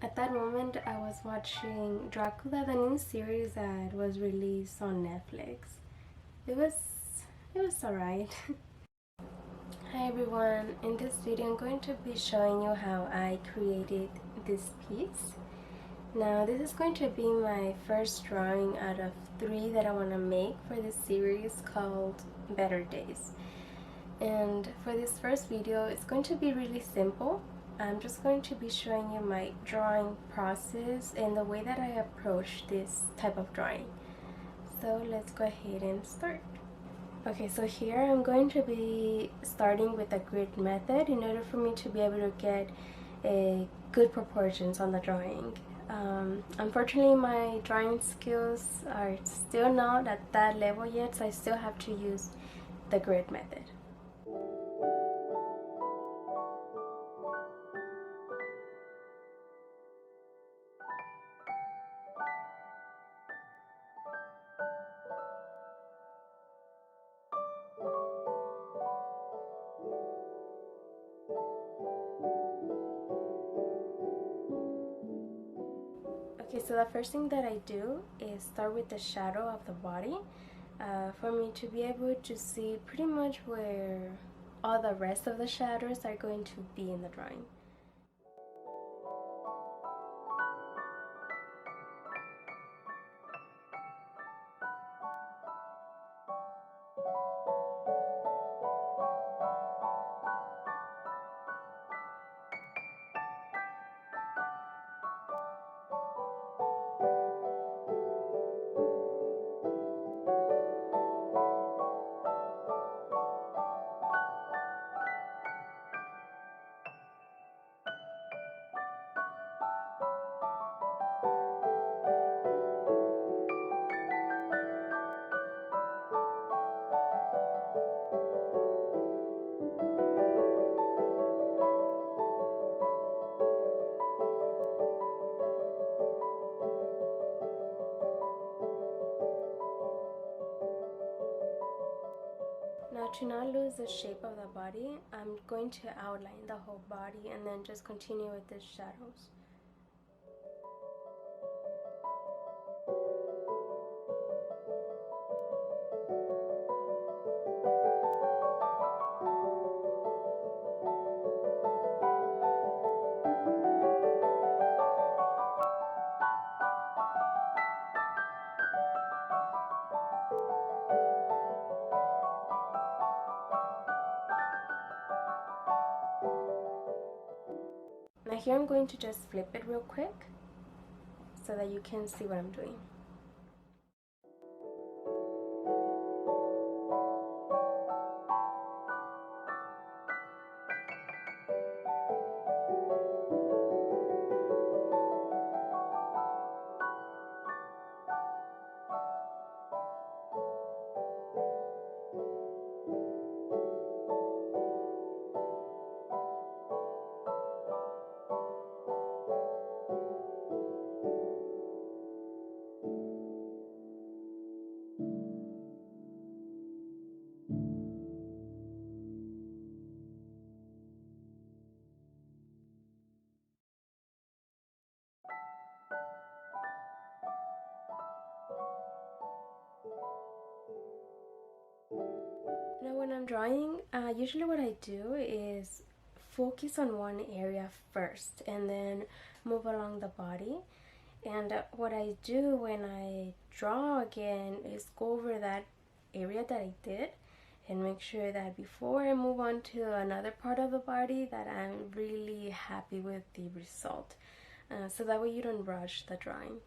At that moment, I was watching Dracula, the new series that was released on Netflix. It was alright. Hi everyone, in this video I'm going to be showing you how I created this piece. Now this is going to be my first drawing out of 3 that I want to make for this series called Better Days. And for this first video, it's going to be really simple. I'm just going to be showing you my drawing process and the way that I approach this type of drawing. So let's go ahead and start. Okay, so here I'm going to be starting with the grid method in order for me to be able to get good proportions on the drawing. Unfortunately, my drawing skills are still not at that level yet, so I still have to use the grid method. Okay, so the first thing that I do is start with the shadow of the body for me to be able to see pretty much where all the rest of the shadows are going to be in the drawing. Now, to not lose the shape of the body, I'm going to outline the whole body and then just continue with the shadows. Now here I'm going to just flip it real quick so that you can see what I'm doing. Now when I'm drawing, usually what I do is focus on one area first and then move along the body. And what I do when I draw again is go over that area that I did and make sure that before I move on to another part of the body that I'm really happy with the result. So that way you don't rush the drawing.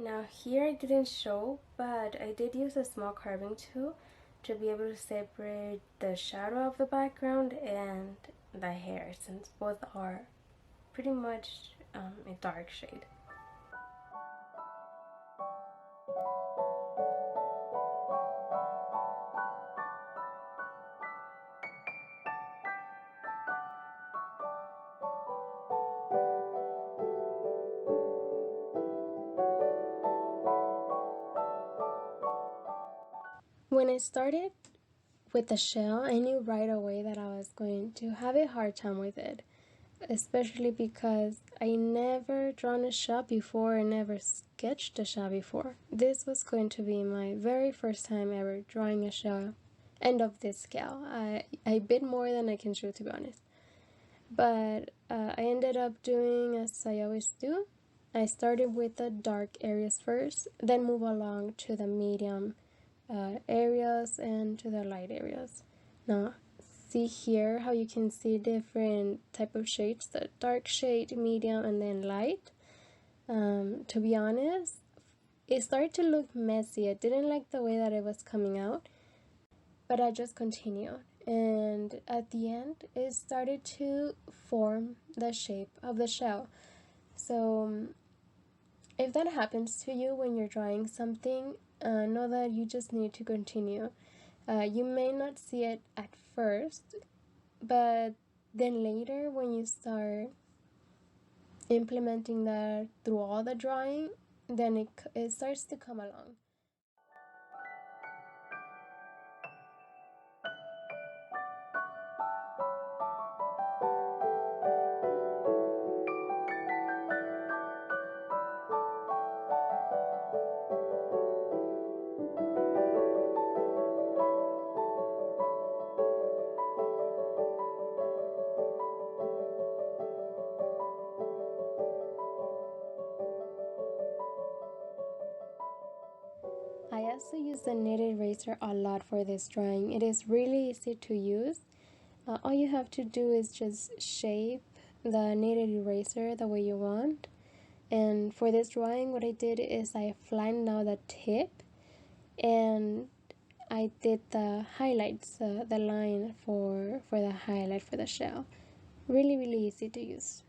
Now here I didn't show, but I did use a small carving tool to be able to separate the shadow of the background and the hair, since both are pretty much a dark shade. When I started with the shell, I knew right away that I was going to have a hard time with it, especially because I never drawn a shell before and never sketched a shell before. This was going to be my very first time ever drawing a shell and of this scale. I bit more than I can chew, to be honest. But I ended up doing as I always do. I started with the dark areas first, then move along to the medium areas and to the light areas. Now see here how you can see different type of shades, the dark shade, medium, and then light. To be honest, it started to look messy. I didn't like the way that it was coming out, but I just continued, and at the end it started to form the shape of the shell. So if that happens to you when you're drawing something, know that you just need to continue. You may not see it at first, but then later when you start implementing that through all the drawing, then it starts to come along. I also use the knit eraser a lot for this drawing. It is really easy to use. All you have to do is just shape the knitted eraser the way you want. And for this drawing, what I did is I flattened out the tip and I did the highlights, the line for the highlight for the shell. Really, really easy to use.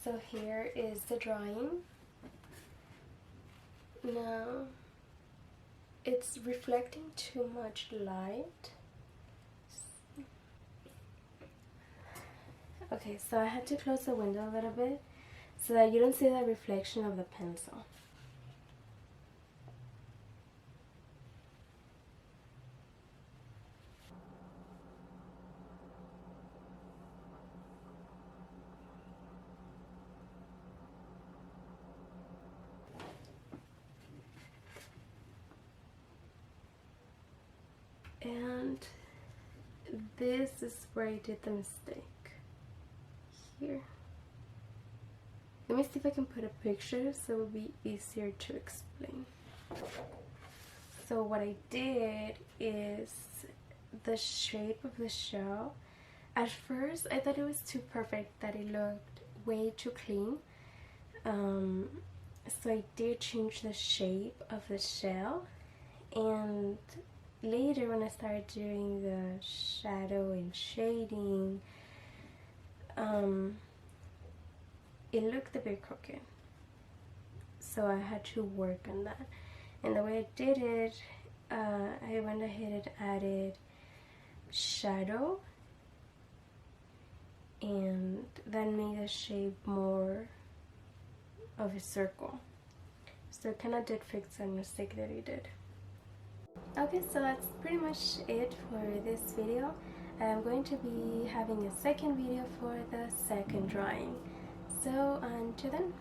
So here is the drawing. Now it's reflecting too much light. Okay, so I had to close the window a little bit so that you don't see the reflection of the pencil. And this is where I did the mistake. Here. Let me see if I can put a picture so it will be easier to explain. So what I did is the shape of the shell. At first I thought it was too perfect, that it looked way too clean. So I did change the shape of the shell, and later when I started doing the shadow and shading, it looked a bit crooked. So I had to work on that. And the way I did it, I went ahead and added shadow, and then made the shape more of a circle. So it kind of did fix a mistake that I did. Okay, so that's pretty much it for this video. I'm going to be having a second video for the second drawing. So until then,